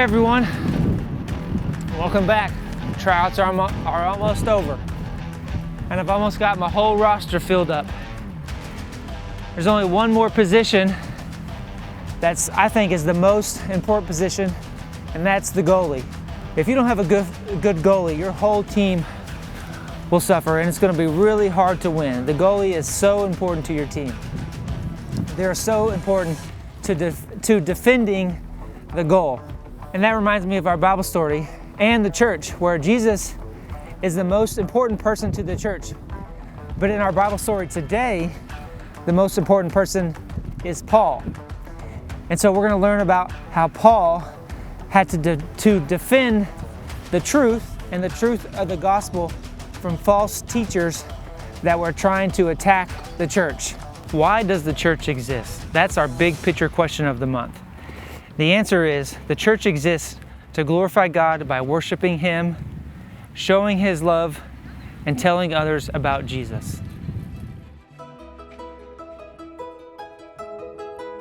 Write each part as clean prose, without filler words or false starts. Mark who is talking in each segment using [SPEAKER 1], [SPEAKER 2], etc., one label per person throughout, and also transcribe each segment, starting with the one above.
[SPEAKER 1] everyone. Welcome back. Tryouts are almost over. And I've almost got my whole roster filled up. There's only one more position that's, I think, is the most important position, and that's the goalie. If you don't have a good goalie, your whole team will suffer, and it's going to be really hard to win. The goalie is so important to your team. They're so important to defending the goal. And that reminds me of our Bible story and the church, where Jesus is the most important person to the church. But in our Bible story today, the most important person is Paul. And so we're going to learn about how Paul had to defend the truth and the truth of the gospel from false teachers that were trying to attack the church. Why does the church exist? That's our big picture question of the month. The answer is the church exists to glorify God by worshiping Him, showing His love, and telling others about Jesus.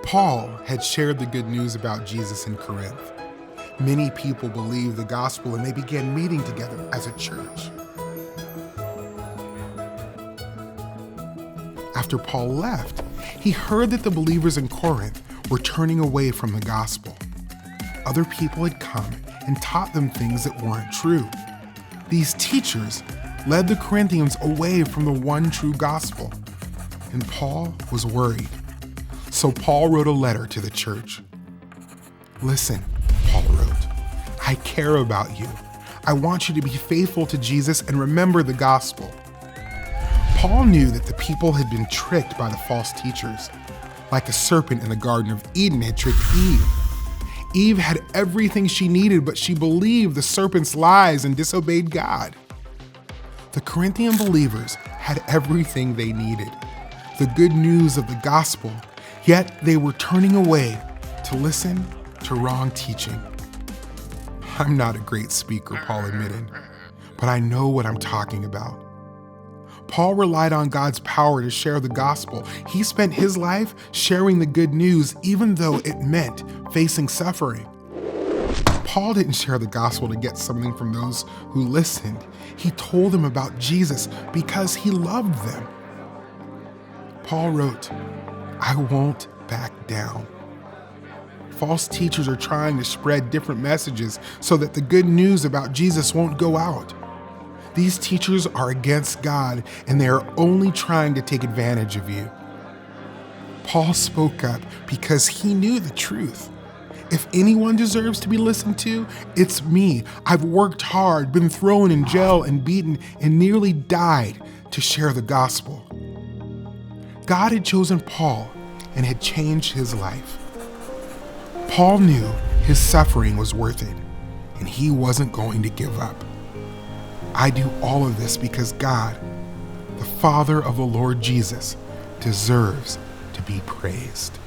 [SPEAKER 2] Paul had shared the good news about Jesus in Corinth. Many people believed the gospel and they began meeting together as a church. After Paul left, he heard that the believers in Corinth were turning away from the gospel. Other people had come and taught them things that weren't true. These teachers led the Corinthians away from the one true gospel, and Paul was worried. So Paul wrote a letter to the church. "Listen," Paul wrote, "I care about you. I want you to be faithful to Jesus and remember the gospel." Paul knew that the people had been tricked by the false teachers, like a serpent in the Garden of Eden had tricked Eve. Eve had everything she needed, but she believed the serpent's lies and disobeyed God. The Corinthian believers had everything they needed, the good news of the gospel, yet they were turning away to listen to wrong teaching. "I'm not a great speaker," Paul admitted, "but I know what I'm talking about." Paul relied on God's power to share the gospel. He spent his life sharing the good news, even though it meant facing suffering. Paul didn't share the gospel to get something from those who listened. He told them about Jesus because he loved them. Paul wrote, "I won't back down." False teachers are trying to spread different messages so that the good news about Jesus won't go out. These teachers are against God, and they are only trying to take advantage of you. Paul spoke up because he knew the truth. If anyone deserves to be listened to, it's me. I've worked hard, been thrown in jail and beaten, and nearly died to share the gospel. God had chosen Paul and had changed his life. Paul knew his suffering was worth it, and he wasn't going to give up. I do all of this because God, the Father of the Lord Jesus, deserves to be praised.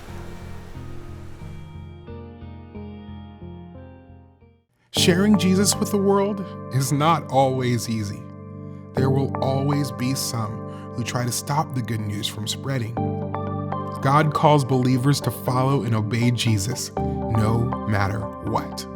[SPEAKER 2] Sharing Jesus with the world is not always easy. There will always be some who try to stop the good news from spreading. God calls believers to follow and obey Jesus no matter what.